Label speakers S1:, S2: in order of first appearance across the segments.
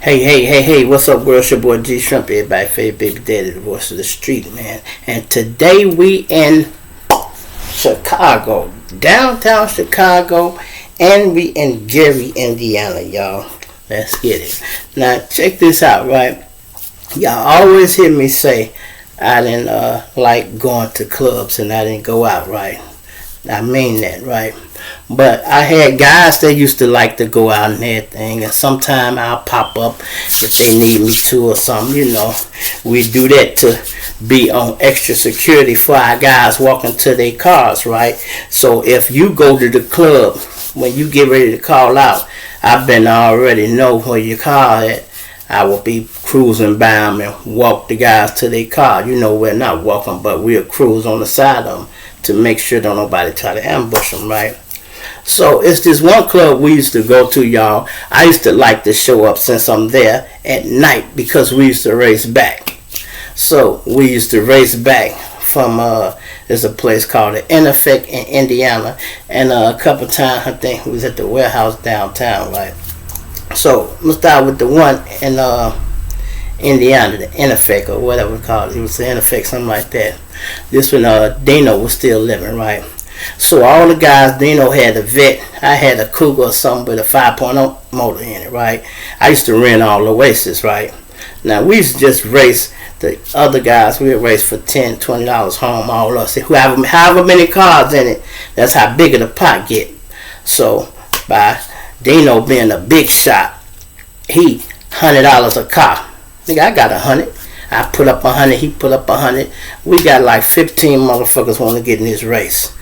S1: Hey, what's up, world? It's your boy G Shrimp, everybody favorite baby daddy, the voice of the street, man. And today we in Chicago, downtown Chicago, and we in Gary, Indiana, y'all. Let's get it. Now, check this out, right? Y'all always hear me say I didn't like going to clubs and I didn't go out, right? I mean that, right? But I had guys that used to like to go out and everything, and sometime I'll pop up if they need me to or something, you know. We do that to be on extra security for our guys walking to their cars, right? So if you go to the club, when you get ready to call out, I been already know where your car at. I will be cruising by them and walk the guys to their car. You know, we're not walking, but we'll cruise on the side of them to make sure don't nobody try to ambush them, right? So it's this one club we used to go to, y'all. I used to like to show up since I'm there at night because we used to race back. So we used to race back from there's a place called the In Effect in Indiana, and a couple times I think we was at the warehouse downtown, right? So I'm gonna start with the one in Indiana, the In Effect or whatever it's called. It was the In Effect, something like that. This when Dino was still living, right? So all the guys, Dino had a vet, I had a Cougar or something with a 5.0 motor in it, right? I used to rent all Oasis, right? Now we used to just race the other guys, we would race for $10, $20 home, all us. However many cars in it, that's how big of the pot get. So by Dino being a big shot, he $100 a car. Nigga, I got 100. I put up 100, he put up 100. We got like 15 motherfuckers want to get in this race.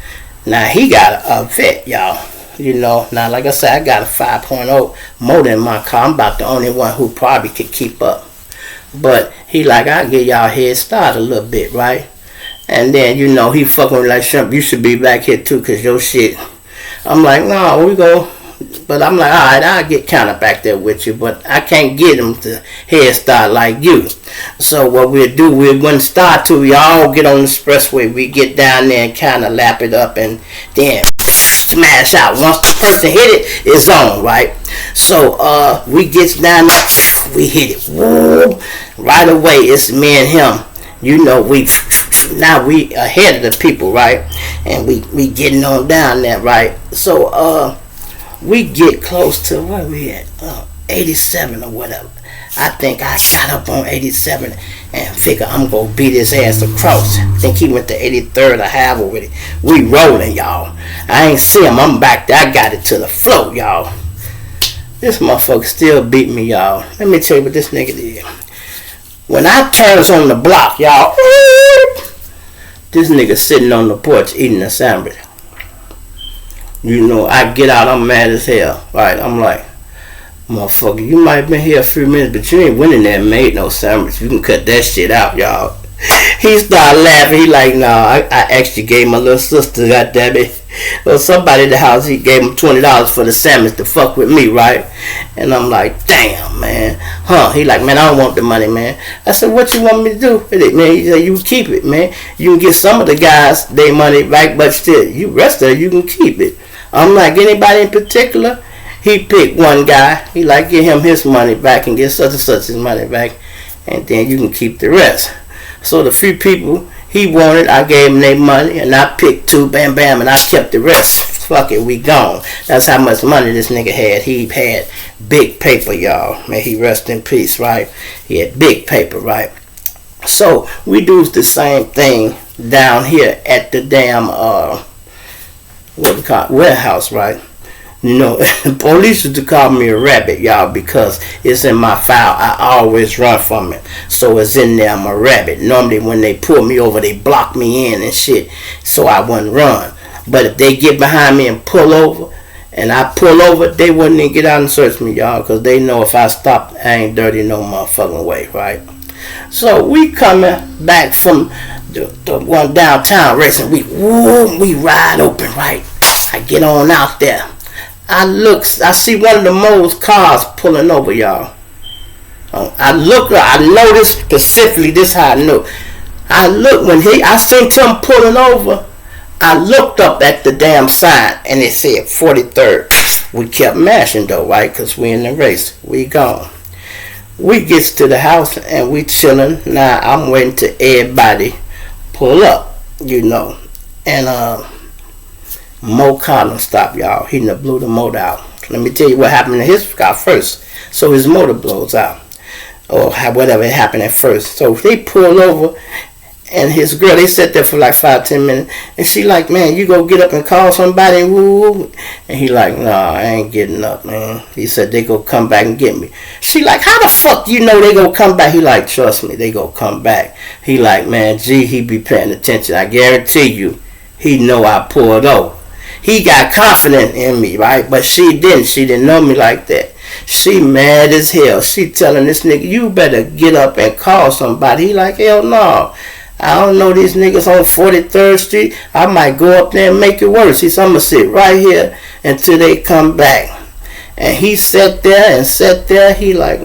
S1: Now he got a vet, y'all. You know, now like I said, I got a 5.0 motor in my car. I'm about the only one who probably could keep up. But he like, I'll give y'all a head start a little bit, right? And then, you know, he fucking with like, Shrimp, you should be back here too, cause your shit. I'm like, no, we go. But I'm like, alright, I'll get kind of back there with you, but I can't get him to head start like you. So what we'll do, we wouldn't start till we all get on the expressway. We get down there and kind of lap it up and then smash out. Once the person hit it, it's on, right? So we get down there, we hit it. Whoa. Right away, it's me and him. You know, now we ahead of the people, right? And we getting on down there, right? So we get close to, where we at? 87 or whatever. I think I got up on 87 and figure I'm going to beat his ass across. I think he went to 83rd or half with it. We rolling, y'all. I ain't see him. I'm back there. I got it to the float, y'all. This motherfucker still beat me, y'all. Let me tell you what this nigga did. When I turns on the block, y'all, this nigga sitting on the porch eating a sandwich. You know, I get out, I'm mad as hell. Right, I'm like, motherfucker, you might have been here a few minutes, but you ain't winning there and made no sandwich. You can cut that shit out, y'all. He started laughing. He like, nah, I actually gave my little sister, goddammit. Well, somebody at the house, he gave him $20 for the sandwich to fuck with me, right? And I'm like, damn, man. He like, man, I don't want the money, man. I said, what you want me to do with it, man? He said, you keep it, man. You can get some of the guys their money back, but still, you rest of it, you can keep it. I'm like, anybody in particular? He picked one guy. He like, give him his money back and get such and such his money back, and then you can keep the rest. So the few people he wanted, I gave him their money, and I picked two, bam, bam, and I kept the rest. Fuck it, we gone. That's how much money this nigga had. He had big paper, y'all. May he rest in peace, right? He had big paper, right? So we do the same thing down here at the damn what we call it, warehouse, right? You know, the police used to call me a rabbit, y'all, because it's in my file. I always run from it. So it's in there, I'm a rabbit. Normally when they pull me over, they block me in and shit, so I wouldn't run. But if they get behind me and pull over, and I pull over, they wouldn't even get out and search me, y'all, because they know if I stop, I ain't dirty no motherfucking way, right? So we coming back from the one downtown racing. We ride open, right? I get on out there. I see one of the Mo's cars pulling over, y'all. I noticed specifically, this how I knew. I looked when I seen him pulling over. I looked up at the damn sign and it said 43rd. We kept mashing though, right? Because we in the race. We gone. we gets to the house and we chilling. Now I'm waiting till everybody pull up, and Mo Collin stop, y'all. He done blew the motor out. Let me tell you what happened to his car first. So his motor blows out, or whatever happened at first. So they pull over, and his girl, they sat there for like 5-10 minutes, and she like, man, you go get up and call somebody, woo. And he like, nah, I ain't getting up, man. He said they go come back and get me. She like, how the fuck you know they go come back? He like, trust me, they go come back. He like, man, gee, he be paying attention. I guarantee you, he know I pulled over. He got confident in me, right? But she didn't. She didn't know me like that. She mad as hell. She telling this nigga, you better get up and call somebody. He like, hell no. I don't know these niggas on 43rd Street. I might go up there and make it worse. He said, I'm going to sit right here until they come back. And he sat there and sat there. He like,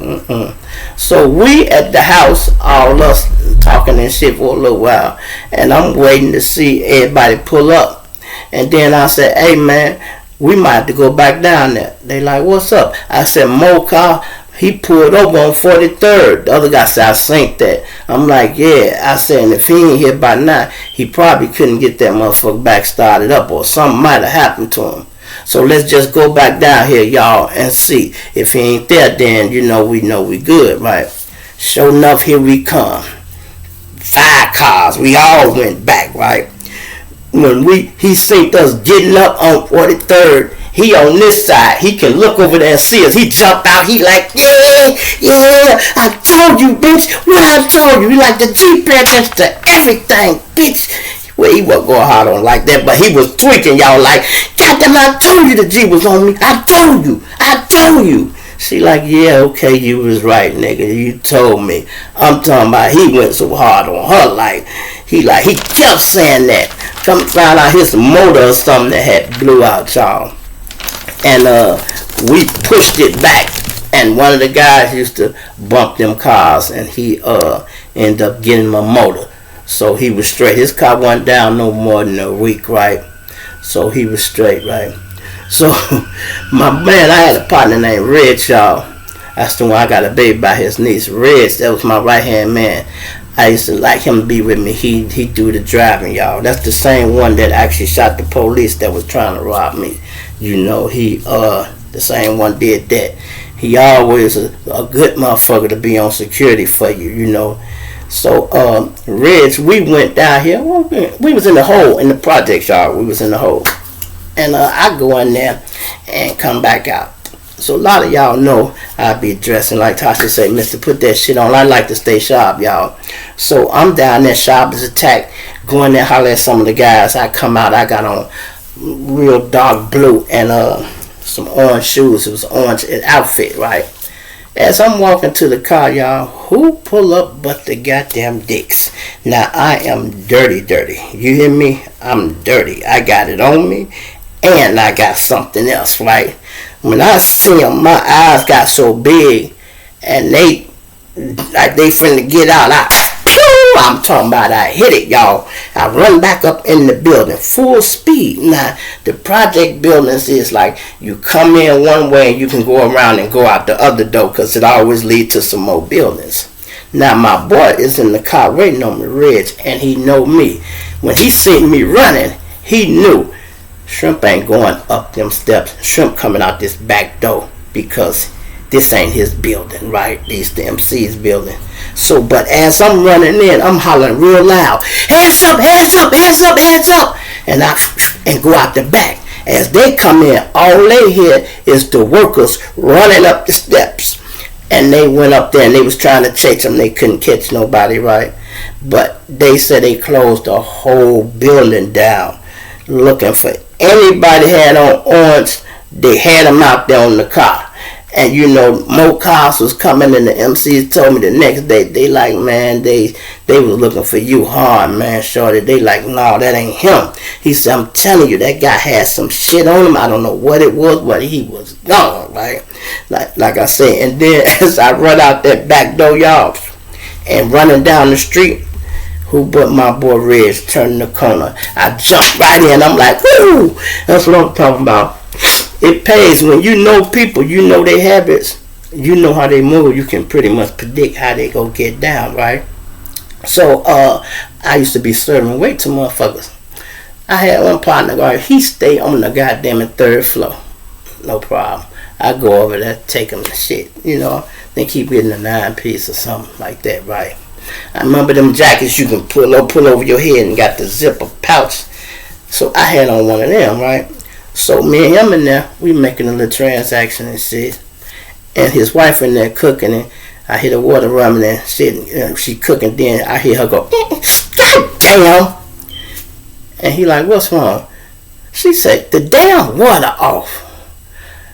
S1: So we at the house, all us talking and shit for a little while. And I'm waiting to see everybody pull up. And then I said, hey man, we might have to go back down there. They like, what's up? I said, Mo car, he pulled over on 43rd. The other guy said, I synced that. I'm like, yeah. I said, and if he ain't here by now, he probably couldn't get that motherfucker back started up, or something might have happened to him. So let's just go back down here, y'all, and see. If he ain't there, then we know we good, right? Sure enough, here we come. 5 cars. We all went back, right? When he seen us getting up on 43rd, he on this side. He can look over there and see us. He jumped out. He like, yeah, I told you, bitch. What I told you? He like the GPS to everything, bitch. Well, he wasn't going hard on like that, but he was tweaking, y'all. Like, goddamn, I told you the G was on me. I told you. She like, yeah, okay, you was right, nigga. You told me. I'm talking about he went so hard on her, like he kept saying that. Come find out his motor or something that had blew out, y'all. And we pushed it back. And one of the guys used to bump them cars, and he ended up getting my motor. So he was straight. His car went down no more than a week, right? So he was straight, right? So, my man, I had a partner named Reg, y'all. That's the one I got a baby by his niece. Reg, that was my right-hand man. I used to like him to be with me. He do the driving, y'all. That's the same one that actually shot the police that was trying to rob me. He, the same one did that. He always a good motherfucker to be on security for you, So, Reg, we went down here. We was in the hole, in the project, y'all. We was in the hole. And I go in there and come back out. So a lot of y'all know I be dressing like Tasha say, Mister, put that shit on. I like to stay sharp, y'all. So I'm down there sharp as a tack, going there, holler at some of the guys. I come out, I got on real dark blue and some orange shoes. It was orange outfit, right? As I'm walking to the car, y'all, who pull up but the goddamn dicks? Now I am dirty. You hear me? I'm dirty. I got it on me. And I got something else, right? When I see them, my eyes got so big, and they finna get out. I'm talking about I hit it, y'all. I run back up in the building, full speed. Now, the project buildings is like you come in one way and you can go around and go out the other door because it always leads to some more buildings. Now, my boy is in the car waiting on me, Reg, and he know me. When he seen me running, he knew. Shrimp ain't going up them steps. Shrimp coming out this back door because this ain't his building, right? This the MC's building. So, but as I'm running in, I'm hollering real loud, hands up, hands up, hands up, hands up, and go out the back. As they come in, all they hear is the workers running up the steps. And they went up there and they was trying to chase them. They couldn't catch nobody, right? But they said they closed the whole building down looking for anybody had on orange. They had them out there on the car. And more cars was coming, and the MCs told me the next day, they like, man, they was looking for you hard, man, shorty. They like, no, that ain't him. He said, I'm telling you, that guy had some shit on him. I don't know what it was, but he was gone, right? Like I said, and then as I run out that back door, y'all, and running down the street, who but my boy Reg turning the corner. I jump right in. I'm like, woo! That's what I'm talking about. It pays when you know people, you know their habits. you know how they move, you can pretty much predict how they go get down, right? So I used to be serving weight to motherfuckers. I had one partner, right? He stayed on the goddamn third floor. No problem. I go over there, take him the shit, you know. Think he getting a 9-piece or something like that, right? I remember them jackets you can pull over your head and got the zipper pouch. So I had on one of them, right? So me and him in there, we making a little transaction and shit. And his wife in there cooking, and I hear the water running and shit. She cooking, then I hear her go, God damn! And he like, what's wrong? She said, the damn water off.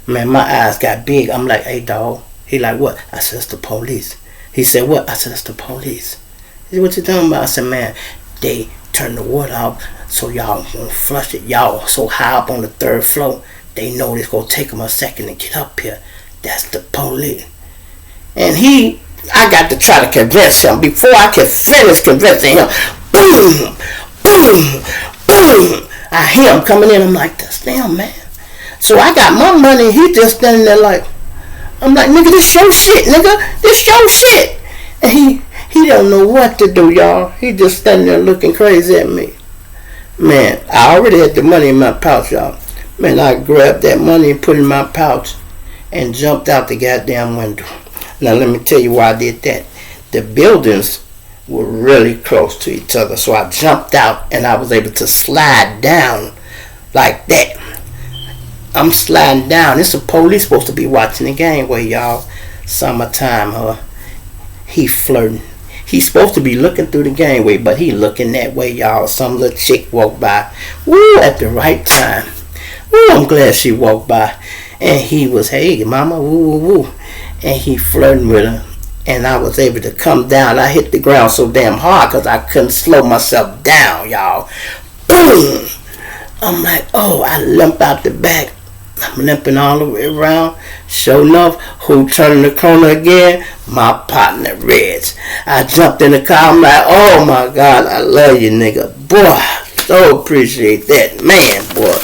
S1: Man, my eyes got big. I'm like, hey, dog. He like, what? I said, it's the police. He said, what? I said, it's the police. He said, what you talking about? I said, man, they turned the water off so y'all won't flush it. Y'all so high up on the third floor, they know it's going to take them a second to get up here. That's the police. And I got to try to convince him. Before I could finish convincing him, boom, boom, boom. I hear him coming in. I'm like, that's damn, man. So I got my money. He just standing there like, I'm like, nigga, this your shit, nigga. This your shit. And he don't know what to do, y'all. He just standing there looking crazy at me. Man, I already had the money in my pouch, y'all. Man, I grabbed that money and put it in my pouch and jumped out the goddamn window. Now, let me tell you why I did that. The buildings were really close to each other. So I jumped out and I was able to slide down like that. I'm sliding down. It's a police supposed to be watching the game where y'all. Summertime, he flirting. He's supposed to be looking through the gangway, but he looking that way, y'all. Some little chick walked by. Woo, at the right time. Woo, I'm glad she walked by. And he was, hey, mama, woo, woo, woo. And he flirting with her. And I was able to come down. I hit the ground so damn hard because I couldn't slow myself down, y'all. Boom! I'm like, oh, I limp out the back. I'm limping all the way around. Sure enough, who turning the corner again? My partner, Reg. I jumped in the car. I'm like, oh my God, I love you, nigga. Boy, so appreciate that. Man, boy.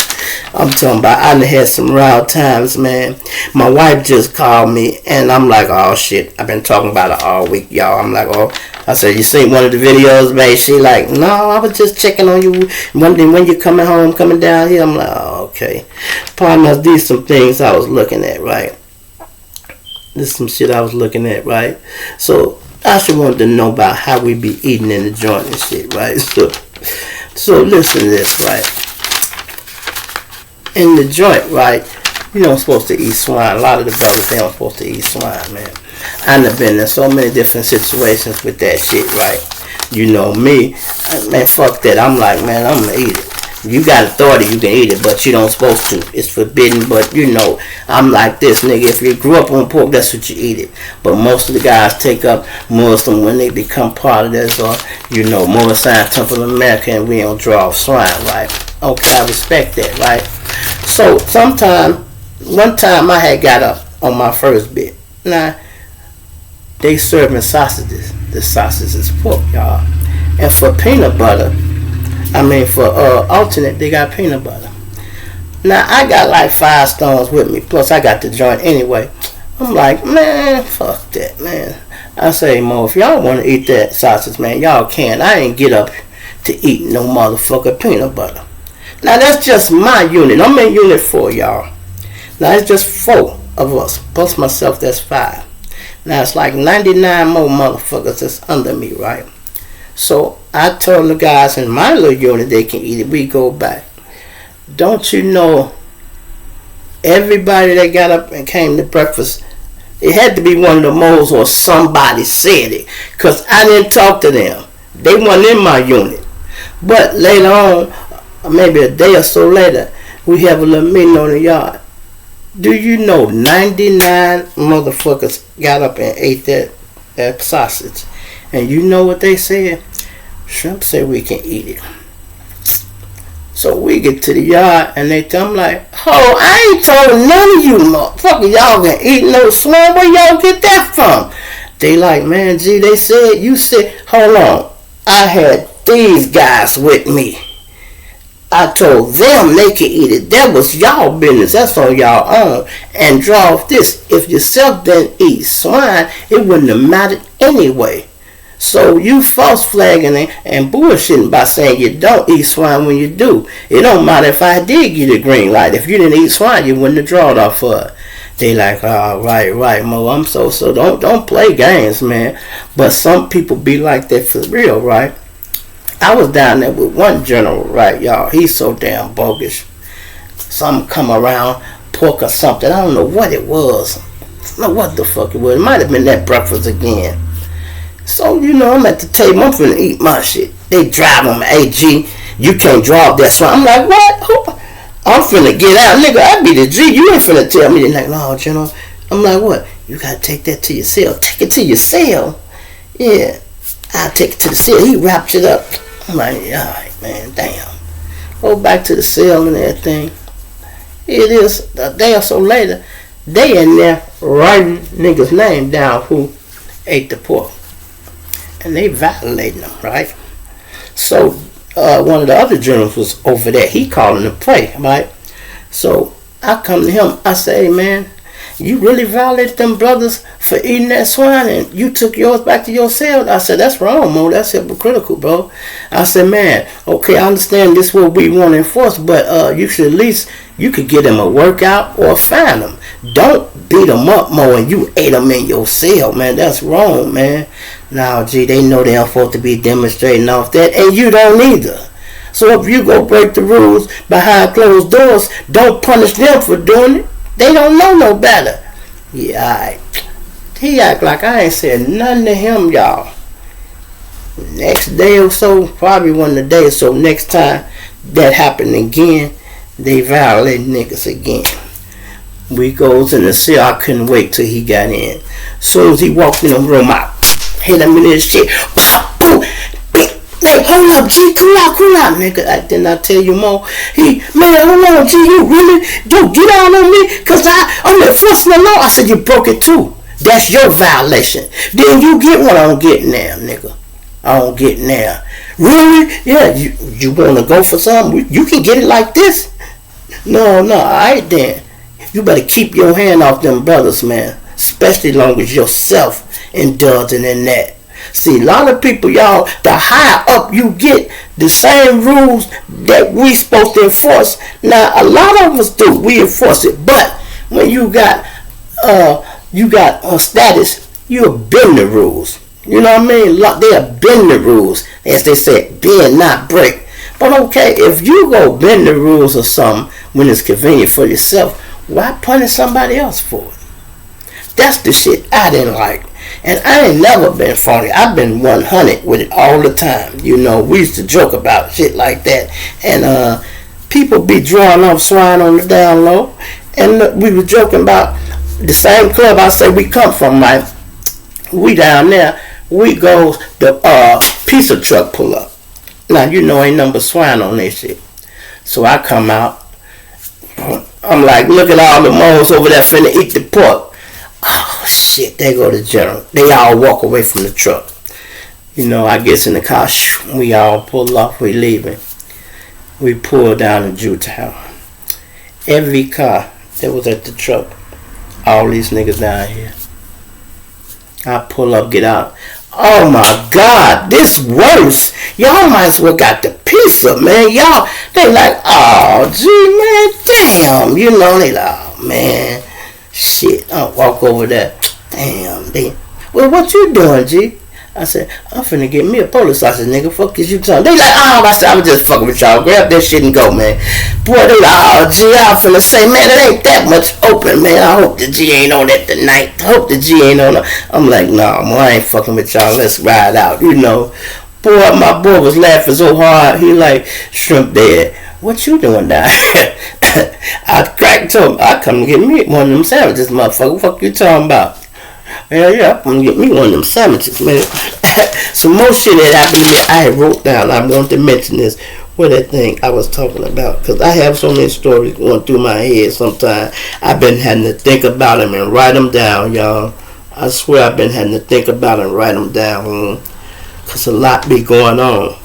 S1: I'm talking about, I done had some wild times, man. My wife just called me, and I'm like, oh shit. I've been talking about it all week, y'all. I'm like, oh. I said, you seen one of the videos, man? She like, no, I was just checking on you. Wondering when you coming home, coming down here. I'm like, oh, okay. Partners, these some things I was looking at, right? This is some shit I was looking at, right? So, I should want to know about how we be eating in the joint and shit, right? So listen to this, right? In the joint, right? You don't supposed to eat swine. A lot of the brothers, they don't supposed to eat swine, man. I done been in so many different situations with that shit, right? You know me, man, fuck that. I'm like, man, I'm gonna eat it. You got authority, you can eat it, but you don't supposed to. It's forbidden, but you know, I'm like this, nigga. If you grew up on pork, that's what you eat it. But most of the guys take up Muslim when they become part of this, or, you know, Morris Temple of America, and we don't draw swine, right? Okay, I respect that, right? So, one time I had got up on my first bit. Now, they serving sausages. The sausage is pork, y'all. And for peanut butter, for alternate, they got peanut butter. Now, I got like 5 stones with me. Plus, I got the joint anyway. I'm like, man, fuck that, man. I say, Mo, if y'all want to eat that sausage, man, y'all can. I ain't get up to eat no motherfucker peanut butter. Now, that's just my unit. I'm in unit 4, y'all. Now, it's just 4 of us. Plus myself, that's 5. Now, it's like 99 more motherfuckers that's under me, right? So, I told the guys in my little unit they can eat it. We go back. Don't you know, everybody that got up and came to breakfast, it had to be one of the moles or somebody said it. Because I didn't talk to them. They weren't in my unit. But later on, maybe a day or so later, we have a little meeting on the yard. Do you know 99 motherfuckers got up and ate that sausage? And you know what they said? Shrimp said we can eat it. So we get to the yard and they tell me like, oh, I ain't told none of you motherfuckers y'all can eat no swine. Where y'all get that from? They like, man, gee, they said, you said, hold on. I had these guys with me. I told them they could eat it. That was y'all business. That's on y'all own. And draw off this. If yourself didn't eat swine, it wouldn't have mattered anyway. So you false flagging and bullshitting by saying you don't eat swine when you do. It don't matter if I did give you the green light. If you didn't eat swine, you wouldn't have drawn off for it. They like, oh, right, Mo. I'm so don't play games, man. But some people be like that for real, right? I was down there with one general, right, y'all. He's so damn bogus. Some come around, pork or something. I don't know what it was. I don't know what the fuck it was. It might have been that breakfast again. So, I'm at the table. I'm finna eat my shit. They drive on my AG. You can't draw that swine. I'm like, what? I'm finna get out. Nigga, I be the G. You ain't finna tell me. They're like, no, General. I'm like, what? You gotta take that to your cell. Take it to your cell? Yeah. I'll take it to the cell. He wrapped it up. I'm like, alright, man, damn. Go back to the cell and everything. It is a day or so later, they in there writing niggas' name down who ate the pork. And they violating them, right? So, one of the other generals was over there. He calling the play, right? So, I come to him. I say, hey, man, you really violated them brothers for eating that swine and you took yours back to your cell? I said, that's wrong, Mo. That's hypocritical, bro. I said, man, okay, I understand this is what we want to enforce, but you should at least, you could get them a workout or fine them. Don't beat them up, Mo, and you ate them in your cell, man. That's wrong, man. Now, gee, they know they're supposed to be demonstrating off that, and you don't either. So if you go break the rules behind closed doors, don't punish them for doing it. They don't know no better. Yeah, alright. He act like I ain't said nothing to him, y'all. Next day or so, probably one of the days or so, next time that happened again, they violated niggas again. We goes in the cell. I couldn't wait till he got in. As soon as he walked in the room, I hit him in his shit. Boom! Hey, hold up, G, cool out, nigga. Didn't I tell you more? Man, hold on, G, you really don't get out on me? Cause I'm enforcing the law. I said, you broke it too. That's your violation. Then you get what I don't get now, nigga. I don't get now. Really? Yeah, you wanna go for something? You can get it like this? No, alright then. You better keep your hand off them brothers, man. Especially long as yourself indulging in that. See, a lot of people, y'all, the higher up you get, the same rules that we supposed to enforce. Now, a lot of us do. We enforce it. But when you got status, you bend the rules. You know what I mean? They'll bend the rules. As they say, bend, not break. But okay, if you go bend the rules or something when it's convenient for yourself, why punish somebody else for it? That's the shit I didn't like. And I ain't never been phony. I've been 100 with it all the time. We used to joke about shit like that. And people be drawing off swine on the down low. And we were joking about the same club I say we come from, right? We down there. We go, the pizza truck pull up. Now, ain't nothing but swine on this shit. So I come out. I'm like, look at all the moles over there finna eat the pork. Oh, shit, there go the general. They all walk away from the truck. I guess in the car, we all pull off, we leaving. We pull down in Jewtown. Every car that was at the truck, all these niggas down here. I pull up, get out. Oh my God, this worse. Y'all might as well got the pizza, man. Y'all, they like, oh, gee, man, damn. They like, oh, man. Shit, I walk over there. Damn, well, what you doing, G? I said, I'm finna get me a polo sausage, nigga. Fuck is you talking? They like, oh, I said, I was just fucking with y'all. Grab that shit and go, man. Boy, they like, oh, G, I'm finna say, man, it ain't that much open, man. I hope the G ain't on it tonight. I hope the G ain't on it. I'm like, nah, man, I ain't fucking with y'all. Let's ride out, Boy, my boy was laughing so hard. He like, shrimp dead. What you doing down here? I cracked him. I come to get me one of them sandwiches, motherfucker. What the fuck you talking about? Yeah, I'm gonna get me one of them sandwiches, man. Some more shit that happened to me. I wrote down. I wanted to mention this. What that thing I was talking about. Because I have so many stories going through my head sometimes. I've been having to think about them and write them down, y'all. I swear I've been having to think about and write them down. Because a lot be going on.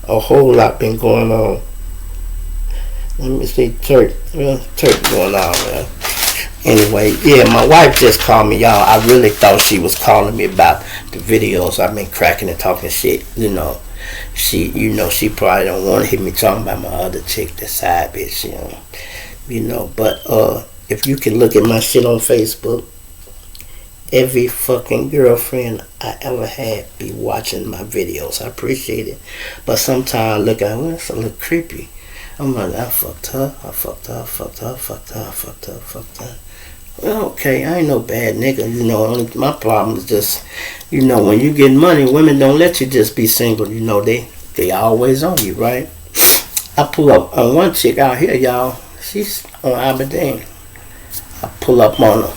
S1: A whole lot been going on. Let me see, Turk going on, man. Anyway, yeah, my wife just called me, y'all. I really thought she was calling me about the videos I've been cracking and talking shit. She probably don't want to hear me talking about my other chick, the side bitch, But if you can look at my shit on Facebook, every fucking girlfriend I ever had be watching my videos. I appreciate it, but sometimes I look at it, it's a little creepy. I'm like, I fucked her. Well, okay, I ain't no bad nigga, only my problem is just, when you get money, women don't let you just be single, they always on you, right? I pull up on one chick out here, y'all, she's on Aberdeen. I pull up on her.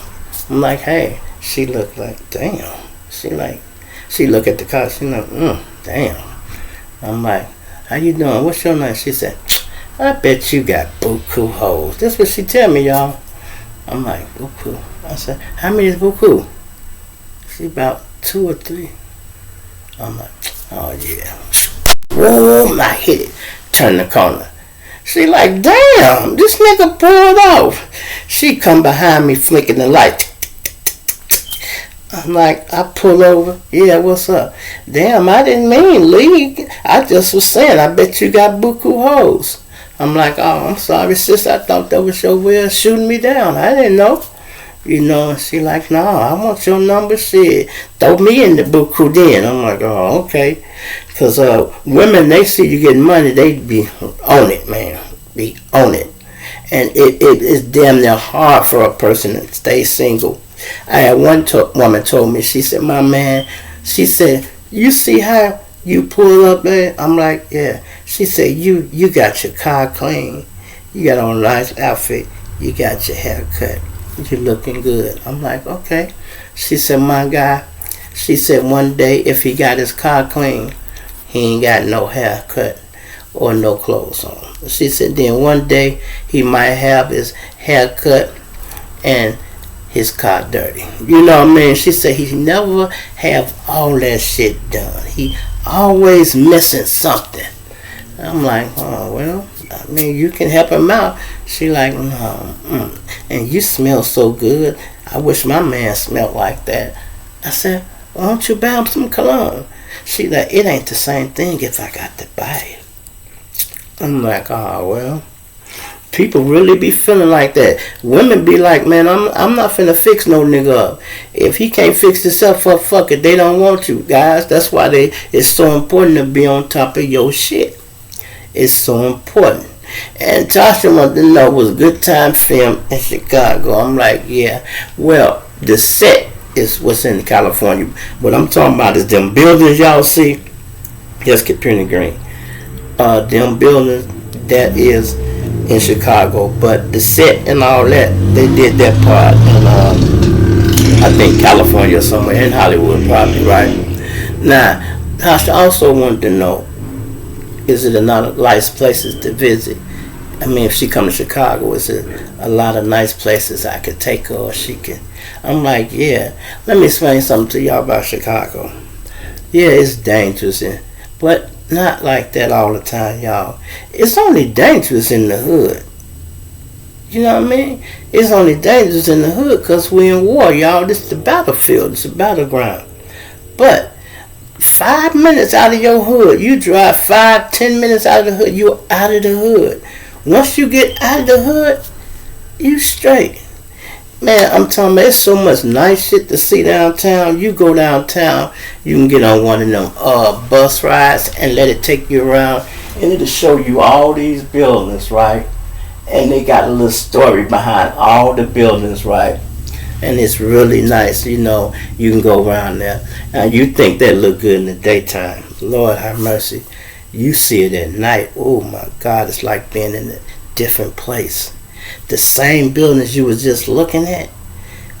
S1: I'm like, hey, she look like, damn. She look at the car, she like, damn. I'm like, how you doing? What's your name? She said, I bet you got buku hoes. That's what she tell me, y'all. I'm like, buku. I said, how many is buku? She about 2 or 3. I'm like, oh yeah. Boom, I hit it. Turn the corner. She like, damn, this nigga pulled off. She come behind me flicking the light. I'm like, I pull over. Yeah, what's up? Damn, I didn't mean leave. I just was saying, I bet you got buku hoes. I'm like, oh, I'm sorry, sis. I thought that was your way of shooting me down. I didn't know. She like, no, I want your number. Shit, throw me in the buku then. I'm like, oh, okay. Because women, they see you getting money, they be on it, man. Be on it. And it is damn near hard for a person to stay single. I had one woman told me, she said, my man, she said, you see how you pull up there? I'm like, yeah. She said, you got your car clean. You got on a nice outfit. You got your hair cut. You looking good. I'm like, okay. She said, my guy, she said one day if he got his car clean, he ain't got no hair cut or no clothes on. She said then one day he might have his hair cut and his car dirty. You know what I mean? She said he never have all that shit done. He always missing something. I'm like, oh, well, I mean, you can help him out. She like, no, and you smell so good. I wish my man smelled like that. I said, why don't you buy him some cologne? She like, it ain't the same thing if I got to buy it. I'm like, oh, well, people really be feeling like that. Women be like, man, I'm not finna fix no nigga up. If he can't fix himself up, fuck it. They don't want you, guys. That's why it's so important to be on top of your shit. It's so important. And Tasha wanted to know, was Good Time film in Chicago? I'm like, yeah. Well, the set is what's in California. What I'm talking about is them buildings y'all see. Just Capri Green. Them buildings, that is in Chicago. But the set and all that, they did that part in, I think, California or somewhere. In Hollywood, probably, right? Now, Tasha also wanted to know, is it a lot of nice places to visit? I mean, if she come to Chicago, is it a lot of nice places I could take her or she can? I'm like, yeah. Let me explain something to y'all about Chicago. Yeah, it's dangerous, but not like that all the time, y'all. It's only dangerous in the hood. You know what I mean? It's only dangerous in the hood because we're in war, y'all. This is the battlefield. It's a battleground. But 5 minutes out of your hood, you drive 5-10 minutes out of the hood, you're out of the hood. Once you get out of the hood, you straight. Man, I'm talking about, there's so much nice shit to see downtown. You go downtown, you can get on one of them bus rides and let it take you around, and it'll show you all these buildings, right? And they got a little story behind all the buildings, right? And it's really nice, you can go around there. And you think that look good in the daytime. Lord have mercy. You see it at night. Oh my God, it's like being in a different place. The same buildings you was just looking at,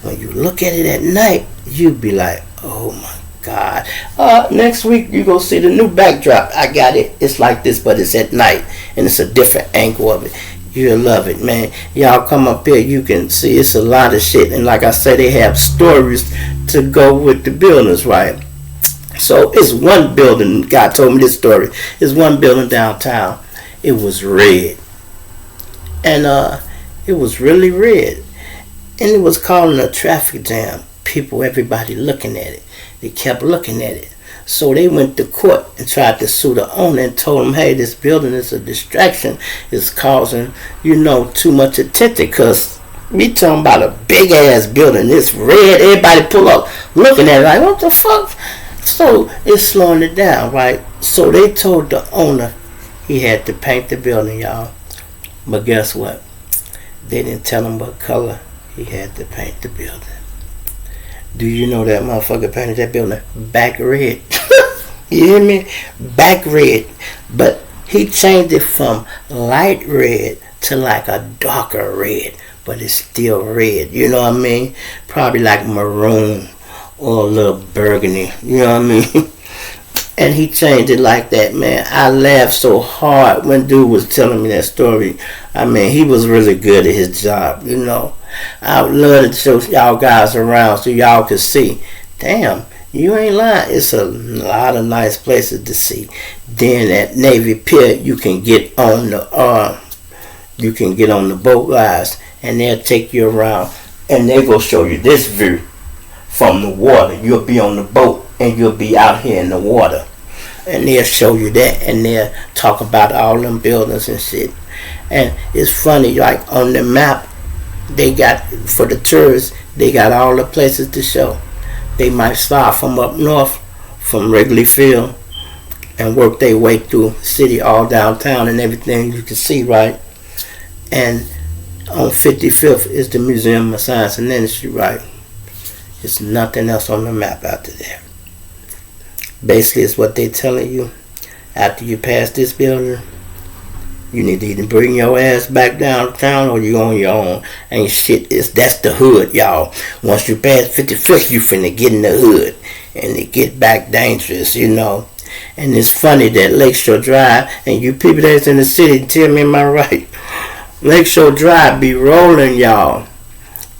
S1: when you look at it at night, you be like, oh my God. Next week you go see the new backdrop. I got it. It's like this, but it's at night. And it's a different angle of it. You'll love it, man. Y'all come up here, you can see it's a lot of shit. And like I said, they have stories to go with the buildings, right? So it's one building, God told me this story. It's one building downtown. It was red. and it was really red, and it was causing a traffic jam. People, everybody looking at it. They kept looking at it. So they went to court and tried to sue the owner and told him, hey, this building is a distraction. It's causing, too much attention, because we talking about a big ass building. It's red. Everybody pull up looking at it like, what the fuck? So it's slowing it down, right? So they told the owner he had to paint the building, y'all. But guess what? They didn't tell him what color he had to paint the building. Do you know that motherfucker painted that building back red? You hear me? Back red. But he changed it from light red to like a darker red. But it's still red. You know what I mean? Probably like maroon or a little burgundy. You know what I mean? And he changed it like that, man. I laughed so hard when dude was telling me that story. I mean, he was really good at his job, I would love to show y'all guys around so y'all could see. Damn, you ain't lying. It's a lot of nice places to see. Then at Navy Pier, you can get on the boat rides, and they'll take you around, and they go show you this view from the water. You'll be on the boat, and you'll be out here in the water, and they'll show you that, and they'll talk about all them buildings and shit. And it's funny, like on the map, they got, for the tourists, they got all the places to show. They might start from up north, from Wrigley Field, and work their way through the city, all downtown and everything you can see, right? And on 55th is the Museum of Science and Industry, right? There's nothing else on the map after there. Basically, it's what they telling you. After you pass this building, you need to either bring your ass back downtown or you on your own. Ain't shit. That's the hood, y'all. Once you pass 55th, you finna get in the hood. And it get back dangerous, And it's funny that Lakeshore Drive, and you people that's in the city, tell me, am I right? Lakeshore Drive be rolling, y'all.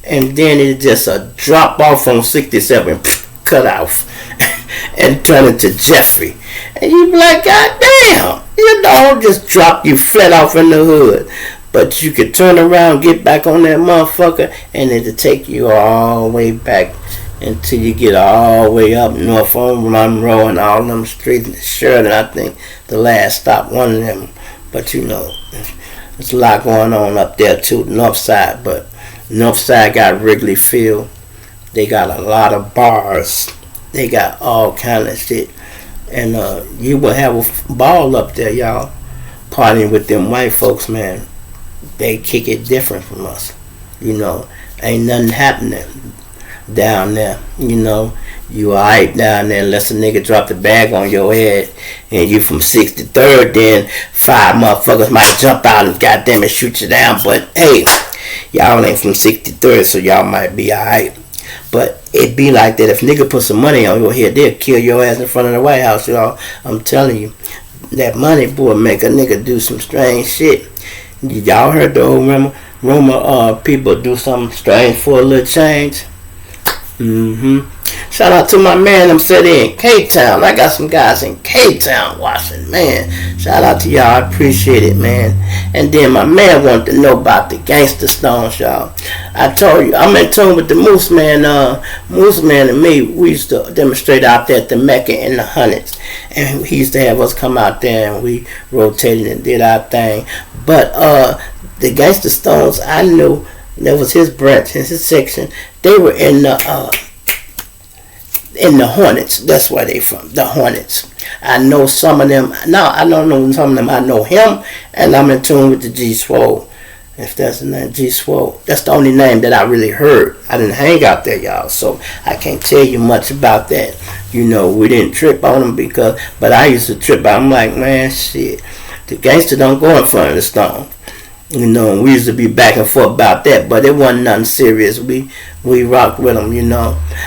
S1: And then it's just a drop off on 67, cut off. And turn into Jeffrey. And you be like, God damn, just drop you flat off in the hood. But you could turn around, get back on that motherfucker, and it'll take you all the way back until you get all the way up north on Monroe and all them streets. Sheridan, I think, the last stop, one of them. But there's a lot going on up there too, north side. But north side got Wrigley Field. They got a lot of bars. They got all kind of shit. And you will have a ball up there, y'all. Partying with them white folks, man. They kick it different from us. Ain't nothing happening down there. You alright down there unless a nigga drop the bag on your head and you from 63rd, then 5 motherfuckers might jump out and goddamn it shoot you down. But hey, y'all ain't from 63rd, so y'all might be alright. But it be like that. If nigga put some money on your head, they'll kill your ass in front of the White House, y'all. I'm telling you. That money, boy, make a nigga do some strange shit. Y'all heard the old rumor people do something strange for a little change? Shout out to my man I'm sitting in K-Town. I got some guys in K-Town watching, man. Shout out to y'all. I appreciate it, man. And then my man wanted to know about the gangster stones, y'all. I told you, I'm in tune with the Moose Man. Moose Man and me, we used to demonstrate out there at the Mecca in the hundreds. And he used to have us come out there and we rotated and did our thing. But the gangster stones, I knew that was his branch, his section. They were in the Hornets. That's where they from, the Hornets. I know some of them. No, I don't know some of them. I know him, and I'm in tune with the G-Swole. If that's the name, G-Swole. That's the only name that I really heard. I didn't hang out there, y'all, so I can't tell you much about that. We didn't trip on them but I used to trip out. I'm like, man, shit, the gangster don't go in front of the stone. We used to be back and forth about that, but it wasn't nothing serious. We rocked with them,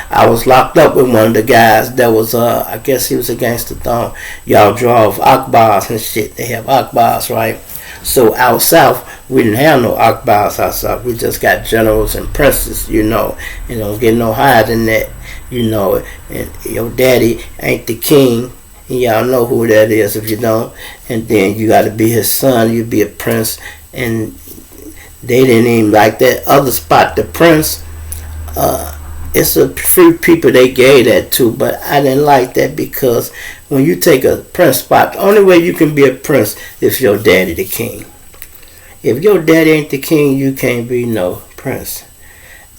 S1: I was locked up with one of the guys that was, I guess he was a gangster thong. Y'all drove Akbars and shit. They have Akbars, right? So out south, we didn't have no Akbars out south. We just got generals and princes, It don't get no higher than that, And your daddy ain't the king. And y'all know who that is if you don't. And then you got to be his son. You be a prince. And They didn't even like that other spot, the Prince. It's a few people they gave that to, but I didn't like that because when you take a Prince spot, the only way you can be a Prince is your daddy the king. If your daddy ain't the king, you can't be no Prince.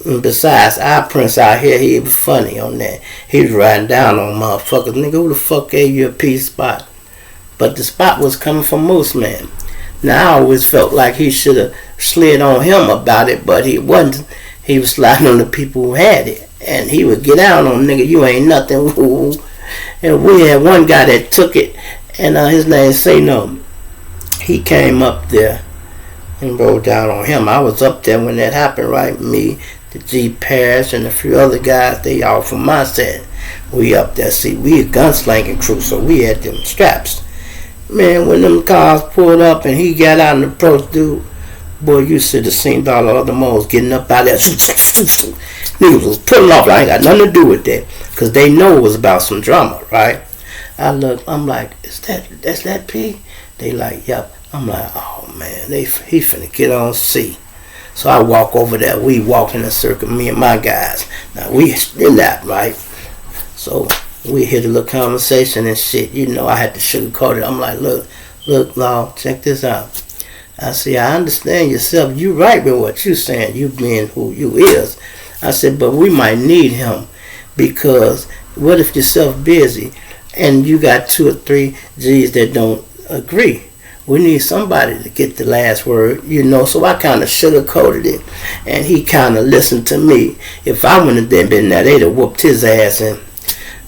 S1: And besides, our Prince out here, he was funny on that. He was riding down on motherfuckers. Nigga, who the fuck gave you a peace spot? But the spot was coming from Moose Man. Now I always felt like he should have slid on him about it, but he wasn't. He was sliding on the people who had it. And he would get out on nigga, you ain't nothing. And we had one guy that took it, and his name Say No. He came up there and rode down on him. I was up there when that happened, right? Me, the G Parrish, and a few other guys, they all from my set. We up there, see, we a gunslinging crew, so we had them straps. Man, when them cars pulled up and he got out and approached dude, boy, you should have seen all the other moles getting up out there. Niggas was pulling off. I ain't got nothing to do with that. Because they know it was about some drama, right? I look, I'm like, that's that P? They like, yep. I'm like, oh man, he finna get on C. So I walk over there. We walk in a circle, me and my guys. Now we in that, right? So we hit a little conversation and shit. You know, I had to sugarcoat it. I'm like, look, Law, check this out. I say, I understand yourself. You right with what you saying. You being who you is. I said, but we might need him because what if yourself busy and you got 2 or 3 G's that don't agree? We need somebody to get the last word, you know. So I kind of sugarcoated it, and he kind of listened to me. If I wouldn't have been there, they'd have whooped his ass, and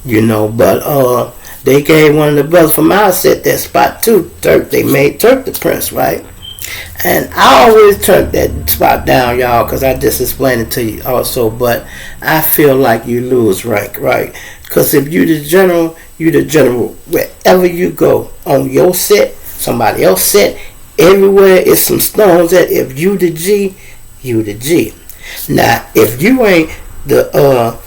S1: you know. But they gave one of the brothers from our set that spot too. Turk, they made Turk the Prince, right? And I always turn that spot down, y'all, because I just explained it to you also. But I feel like you lose rank, right? Because if you the general, wherever you go on your set, somebody else set, everywhere is some stones that if you the G, you the G. Now, if you ain't the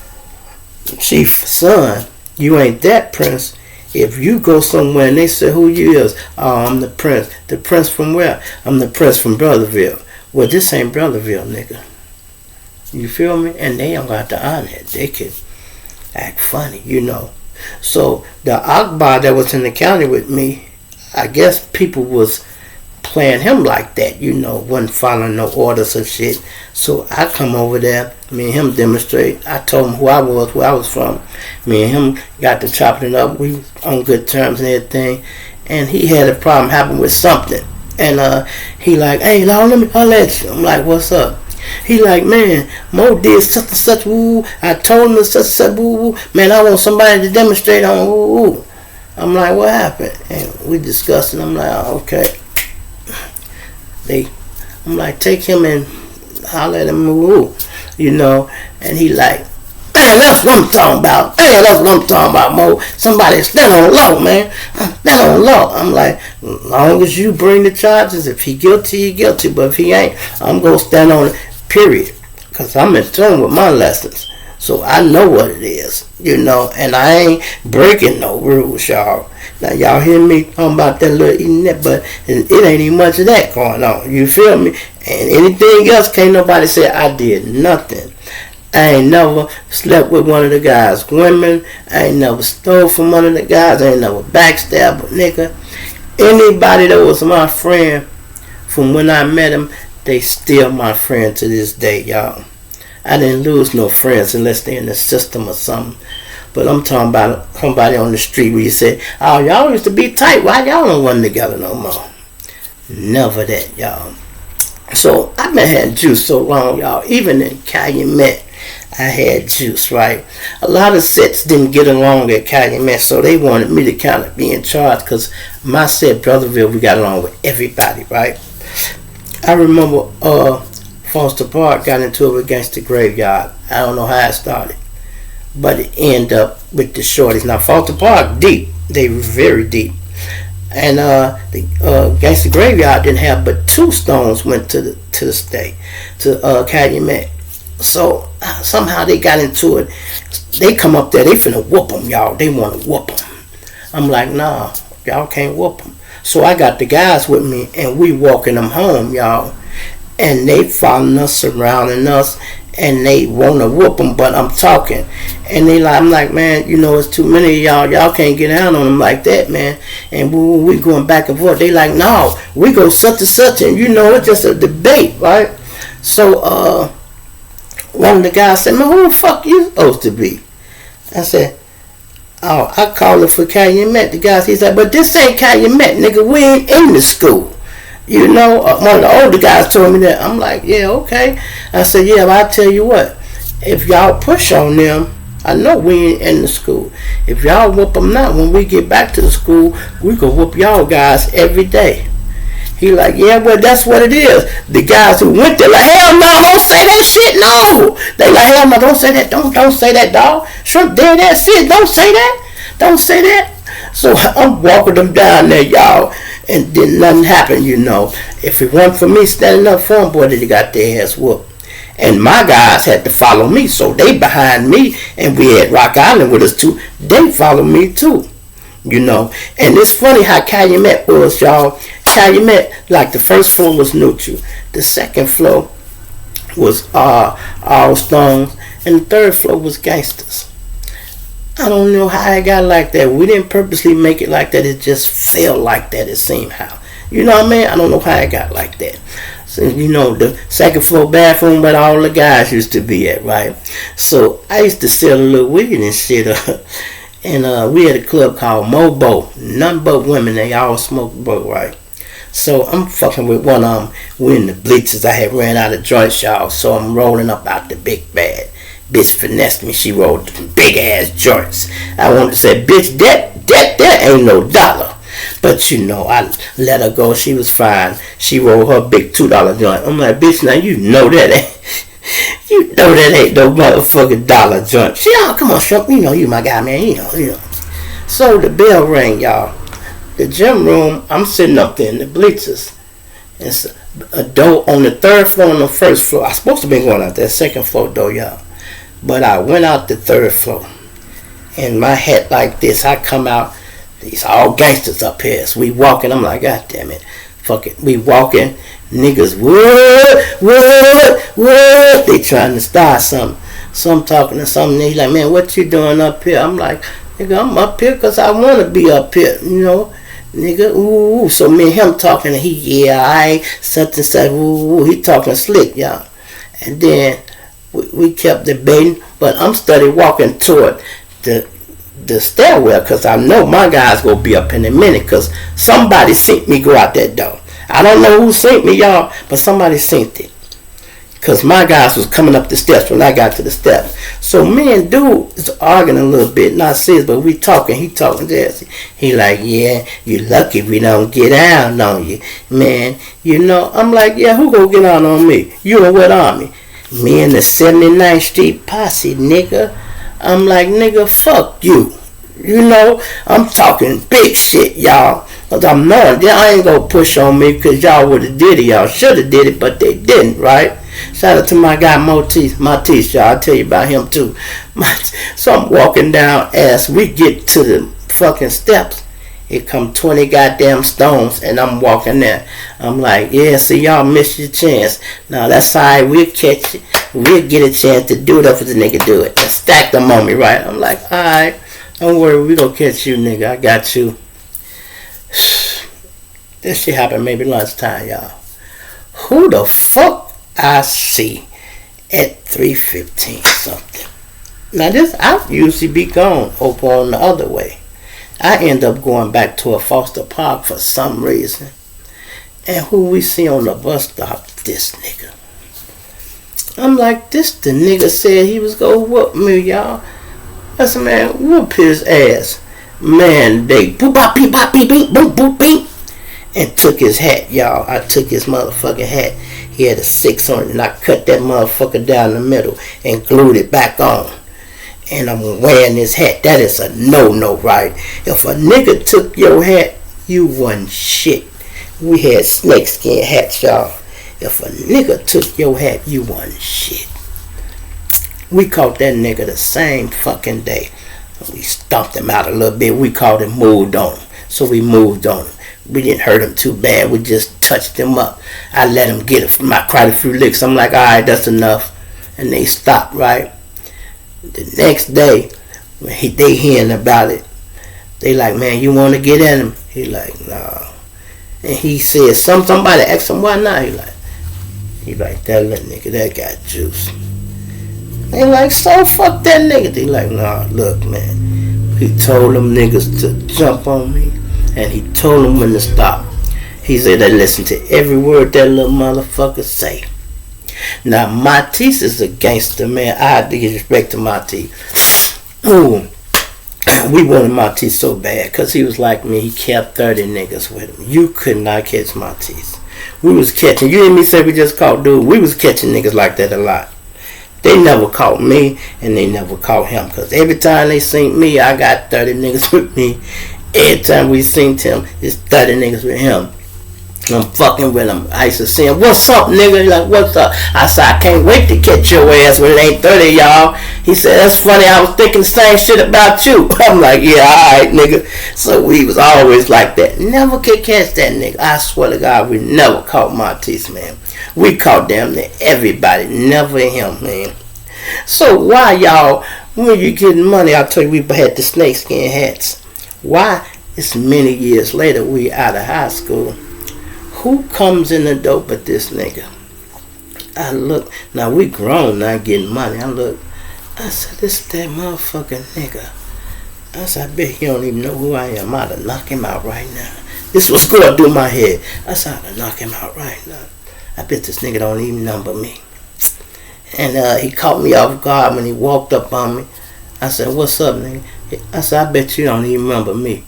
S1: chief son, you ain't that Prince. If you go somewhere and they say who you is, oh, I'm the Prince. The Prince from where? I'm the Prince from Brotherville. Well, this ain't Brotherville, nigga. You feel me? And they don't got to honor it. They can act funny, you know. So the Akbar that was in the county with me, I guess people was playing him like that, you know, wasn't following no orders or shit. So I come over there, me and him demonstrate. I told him who I was, where I was from. Me and him got to chopping it up. We on good terms and everything. And he had a problem happen with something. And he like, hey, Lord, let me holler at you. I'm like, what's up? He like, man, Mo did such and such, woo. I told him such and such, woo. Man, I want somebody to demonstrate on woo. I'm like, what happened? And we discussed it. I'm like, oh, okay. I'm like, take him and holler at him, woo, you know. And he like, man, that's what I'm talking about. Man, that's what I'm talking about, Mo. Somebody stand on low, man. Stand on low. I'm like, as long as you bring the charges, if he guilty, he guilty. But if he ain't, I'm going to stand on it, period. Because I'm in tune with my lessons. So I know what it is, you know, and I ain't breaking no rules, y'all. Now, y'all hear me talking about that little eating that, but it ain't even much of that going on. You feel me? And anything else, can't nobody say I did nothing. I ain't never slept with one of the guys' women. I ain't never stole from one of the guys. I ain't never backstabbed a nigga. Anybody that was my friend from when I met him, they still my friend to this day, y'all. I didn't lose no friends unless they're in the system or something. But I'm talking about somebody on the street where you say, oh, y'all used to be tight. Why y'all don't run together no more? Never that, y'all. So I've been having juice so long, y'all. Even in Calumet, I had juice, right? A lot of sets didn't get along at Calumet, so they wanted me to kind of be in charge because my set, Brotherville, we got along with everybody, right? I remember Foster Park got into it against the Graveyard. I don't know how it started, but it ended up with the shorties. Now, Foster Park, deep. They were very deep. And against the Graveyard didn't have but 2 stones went to the state, to Calumet. So somehow they got into it. They come up there, they finna whoop them, y'all. They want to whoop them. I'm like, nah, y'all can't whoop them. So I got the guys with me, and we walking them home, y'all. and they following us, surrounding us, and they want to whoop them, but I'm talking. And I'm like, man, it's too many of y'all. Y'all can't get down on them like that, man. And we going back and forth. They like, no, we go such and such. And, it's just a debate, right? So, one of the guys said, man, who the fuck you supposed to be? I said, oh, I call it for Calumet. The guy, he said, but this ain't Calumet, nigga. We ain't in the school. One of the older guys told me that. I'm like, yeah, okay. I said, yeah, but I tell you what. If y'all push on them, I know we ain't in the school. If y'all whoop them now, when we get back to the school, we can whoop y'all guys every day. He like, yeah, well, that's what it is. The guys who went there like, hell no, don't say that shit, no. They like, hell no, don't say that, don't say that, dog. Shrimp dead ass shit, don't say that, don't say that. So I'm walking them down there, y'all, and then nothing happened, If it wasn't for me standing up for them, boy, they got their ass whooped. And my guys had to follow me, so they behind me, and we had Rock Island with us too. They follow me too, And it's funny how Calumet was, y'all. Calumet, like the first floor was neutral, the second floor was all stones, and the third floor was gangsters. I don't know how it got like that. We didn't purposely make it like that. It just felt like that. It seemed how. You know what I mean? I don't know how it got like that. So, the second floor bathroom where all the guys used to be at, right? So I used to sell a little weed and shit. And we had a club called Mobo. Nothing but women. They all smoked bro, right? So I'm fucking with one of them. We in the bleachers. I had ran out of joints, y'all. So I'm rolling up out the big bag. Bitch finessed me. She rolled big ass joints. I wanted to say, bitch, that ain't no dollar. But I let her go. She was fine. She rolled her big $2 joint. I'm like, bitch, now you know that ain't no motherfucking dollar joint. She, oh, come on, Shrimp. You my guy, man. So the bell rang, y'all. The gym room, I'm sitting up there in the bleachers. It's a door on the third floor and the first floor. I supposed to be going out that second floor door, y'all. But I went out the third floor. And my hat like this, I come out. These all gangsters up here. So we walking. I'm like, God damn it. Fuck it. We walking. Niggas, what? They trying to start something. So I'm talking to something. They like, man, what you doing up here? I'm like, nigga, I'm up here because I want to be up here, Nigga, ooh. So me and him talking, and I such and such, ooh. He talking slick, y'all. And then we kept debating, but I'm steady walking toward the stairwell because I know my guys gonna be up in a minute because somebody seen me go out that door. I don't know who seen me, y'all, but somebody seen it. Because my guys was coming up the steps when I got to the steps. So me and dude is arguing a little bit, not serious, but we talking. He talking to He like, yeah, you lucky we don't get down on you. Man, I'm like, yeah, who gonna get down on me? You and what army? Me and the 79th Street posse, nigga. I'm like, nigga, fuck you. I'm talking big shit, y'all. Because I'm knowing y'all ain't gonna push on me because y'all would have did it. Y'all should have did it, but they didn't, right? Shout out to my guy Matisse, y'all. I'll tell you about him too. So I'm walking down as we get to the fucking steps. It come 20 goddamn stones and I'm walking there. I'm like, yeah, see, y'all missed your chance. Now that's all right, we'll catch it. We'll get a chance to do it up if the nigga do it. And stack them on me, right? I'm like, all right, don't worry, we gonna catch you, nigga. I got you. This shit happened maybe lunchtime, y'all. Who the fuck I see at 3:15 something? Now this, I usually be gone over on the other way. I end up going back to a Foster Park for some reason. And who we see on the bus stop? This nigga. I'm like, this the nigga said he was gonna whoop me, y'all. I said, man, whoop his ass. Man, they boop bop beep bop beep beep boop boop beep. And took his hat, y'all. I took his motherfucking hat. He had a 6 on it, and I cut that motherfucker down the middle and glued it back on. And I'm wearing this hat. That is a no-no, right? If a nigga took your hat, you wasn't shit. We had snakeskin hats, y'all. If a nigga took your hat, you wasn't shit. We caught that nigga the same fucking day. We stomped him out a little bit. We called him moved on him. So we moved on him. We didn't hurt him too bad. We just touched him up. I let him get quite a few licks. I'm like, all right, that's enough. And they stopped, right? The next day, when they hearing about it, they like, man, you want to get at him? He like, nah. And he said, somebody asked him, why not? He like, that little nigga, that got juice. They like, so fuck that nigga. They like, nah, look, man. He told them niggas to jump on me, and he told them when to stop. He said they listen to every word that little motherfucker say. Now, Matisse is a gangster, man. I have to give respect to Matisse. Ooh. We wanted Matisse so bad, because he was like me. He kept 30 niggas with him. You could not catch Matisse. We was catching, you hear me say we just caught dude? We was catching niggas like that a lot. They never caught me, and they never caught him, because every time they seen me, I got 30 niggas with me. Every time we seen him, it's 30 niggas with him. I'm fucking with him. I used to see him, what's up, nigga? He's like, what's up? I said, I can't wait to catch your ass when it ain't 30, y'all. He said, that's funny, I was thinking the same shit about you. I'm like, yeah, alright, nigga. So we was always like that. Never could catch that nigga. I swear to God, we never caught Matisse, man. We caught damn near everybody, never him, man. So why, y'all, when you getting money, I told you we had the snakeskin hats. Why? It's many years later, we out of high school. Who comes in the door but this nigga? I look, now we grown now getting money. I look, I said, this is that motherfucking nigga. I said, I bet he don't even know who I am. I'd have knocked him out right now. This was going through my head. I said, I'd have knocked him out right now. I bet this nigga don't even number me. And he caught me off guard when he walked up on me. I said, what's up, nigga? I said, I bet you don't even remember me.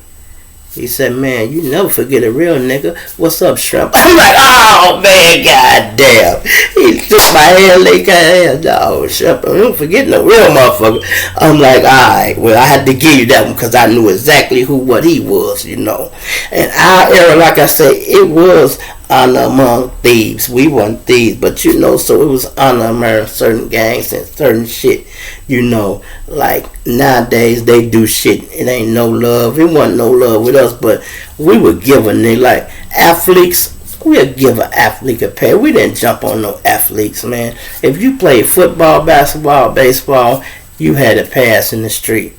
S1: He said, man, you never forget a real nigga. What's up, shrimp? I'm like, oh, man, goddamn. He took my hand like, goddamn, no, shrimp. I don't forget no real motherfucker. I'm like, all right, well, I had to give you that one because I knew exactly what he was, you know. And our era, like I said, it was honor among thieves. We weren't thieves, but you know, so it was honor among certain gangs and certain shit, you know. Like nowadays they do shit, it ain't no love. It wasn't no love with us, but we would give a nigga like athletes. We'll give an athlete a pay. We didn't jump on no athletes, man. If you played football, basketball, baseball, you had a pass in the street.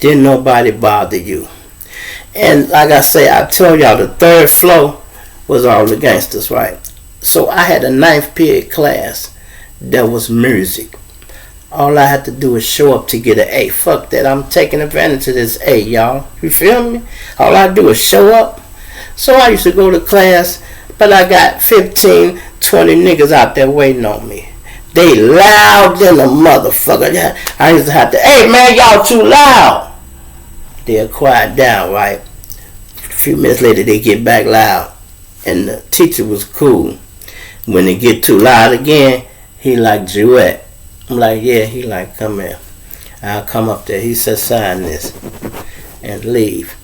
S1: Didn't nobody bother you. And like I say, I told y'all the third floor was all the gangsters, right? So I had a 9th period class that was music. All I had to do is show up to get an A. Fuck that, I'm taking advantage of this A, y'all. You feel me? All I do is show up. So I used to go to class, but I got 15, 20 niggas out there waiting on me. They loud than a motherfucker. I used to have to, hey man, y'all too loud. They'll quiet down, right? A few minutes later, they get back loud. And the teacher was cool. When they get too loud again, he like, juette. I'm like, yeah. He like, come here. I'll come up there. He said, sign this and leave.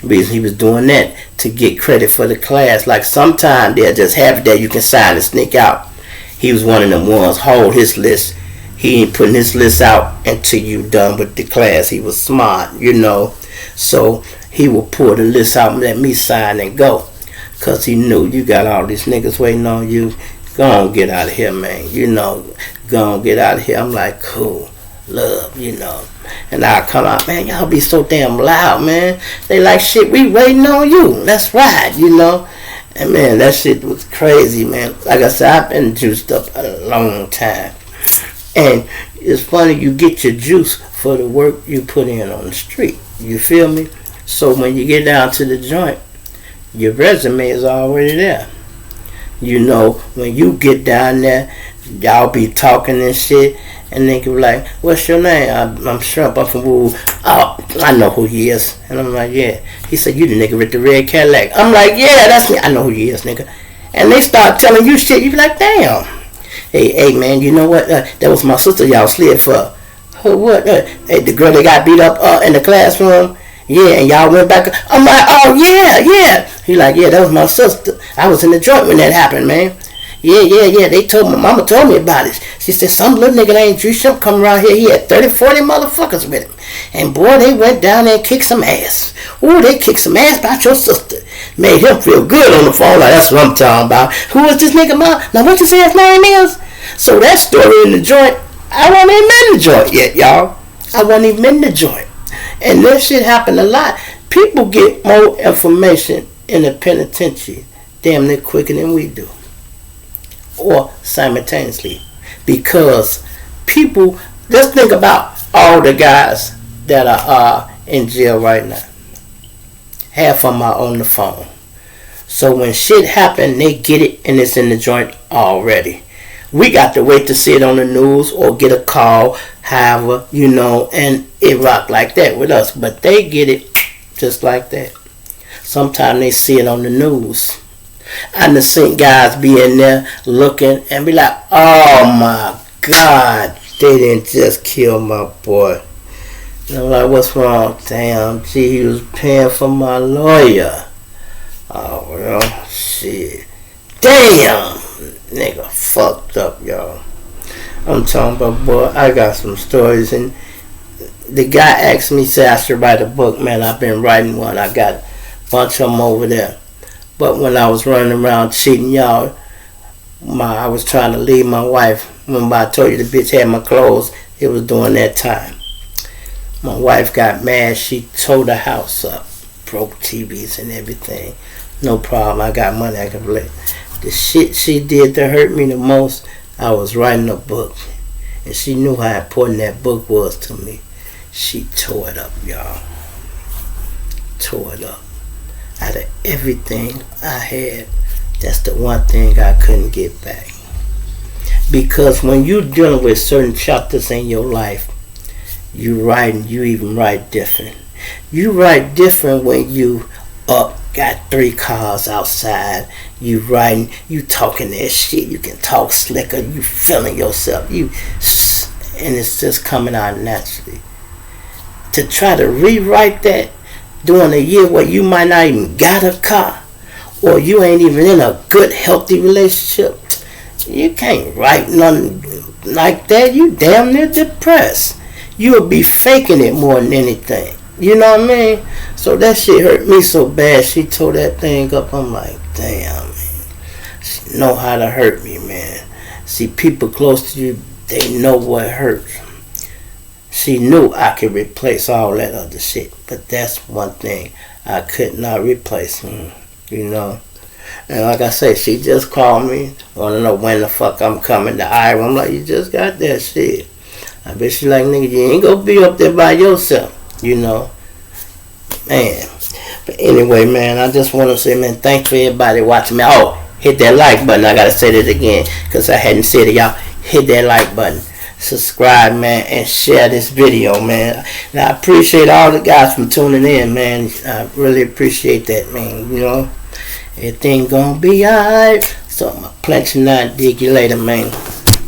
S1: Because he was doing that to get credit for the class. Like sometimes they'll just have it that you can sign and sneak out. He was one of them ones, hold his list. He ain't putting his list out until you done with the class. He was smart, you know. So he would pull the list out and let me sign and go. Because he knew you got all these niggas waiting on you. Go on, get out of here, man. You know, go on, get out of here. I'm like, cool, love, you know. And I come out, man, y'all be so damn loud, man. They like, shit, we waiting on you. Let's ride, you know. And, man, that shit was crazy, man. Like I said, I've been juiced up a long time. And it's funny, you get your juice for the work you put in on the street. You feel me? So when you get down to the joint, your resume is already there. You know, when you get down there, y'all be talking and shit, and they can be like, what's your name? I'm Shrimp, I'm from Woo. Oh, I know who he is. And I'm like, yeah. He said, you the nigga with the red Cadillac. I'm like, yeah, that's me. I know who he is, nigga. And they start telling you shit, you be like, damn. Hey, man, you know what? That was my sister y'all slid for. Her what? Hey, the girl that got beat up in the classroom. Yeah, and y'all went back. I'm like, oh, yeah. He like, yeah, that was my sister. I was in the joint when that happened, man. Yeah. They told my mama told me about it. She said some little nigga named Drew Shrimp come around here. He had 30, 40 motherfuckers with him. And boy, they went down there and kicked some ass. Ooh, they kicked some ass about your sister. Made him feel good on the phone. Like, that's what I'm talking about. Who is this nigga, mom? Now, what you say his name is? So that story in the joint, I wasn't even in the joint yet, y'all. I wasn't even in the joint. And this shit happened a lot. People get more information in the penitentiary damn near quicker than we do. Or simultaneously. Because people, just think about all the guys that are in jail right now. Half of them are on the phone. So when shit happen, they get it and it's in the joint already. We got to wait to see it on the news or get a call, however, and it rock like that with us. But they get it just like that. Sometimes they see it on the news. I done seen guys be in there looking and be like, oh my God, they didn't just kill my boy. I'm like, what's wrong? Damn, gee, he was paying for my lawyer. Oh, well, shit. Damn, nigga fucked up, y'all. I'm talking about, boy, I got some stories. And the guy asked me, said I should write a book. Man, I've been writing one. I got a bunch of them over there. But when I was running around cheating, y'all, I was trying to leave my wife. Remember I told you the bitch had my clothes? It was during that time. My wife got mad. She tore the house up. Broke TVs and everything. No problem. I got money I could play. The shit she did to hurt me the most, I was writing a book. And she knew how important that book was to me. She tore it up, y'all. Tore it up. Out of everything I had, that's the one thing I couldn't get back. Because when you're dealing with certain chapters in your life, you even write different. You write different when you got 3 cars outside. You writing, you talking that shit. You can talk slicker. You feeling yourself. And it's just coming out naturally. To try to rewrite that during a year where you might not even got a car, or you ain't even in a good, healthy relationship, you can't write nothing like that. You damn near depressed. You'll be faking it more than anything. You know what I mean? So that shit hurt me so bad. She tore that thing up. I'm like, damn, man. She know how to hurt me, man. See, people close to you, they know what hurts. She knew I could replace all that other shit. But that's one thing I could not replace. And like I say, she just called me. Want to know when the fuck I'm coming to Iowa. I'm like, you just got that shit. I bet she like, nigga, you ain't gonna be up there by yourself. Man. But anyway, man, I just want to say, man, thanks for everybody watching me. Oh, hit that like button. I got to say that again because I hadn't said it, y'all. Hit that like button. Subscribe, man, and share this video, man. And I appreciate all the guys from tuning in, man. I really appreciate that, man. Everything gonna be alright. So I'm a plenty not dig you later, man.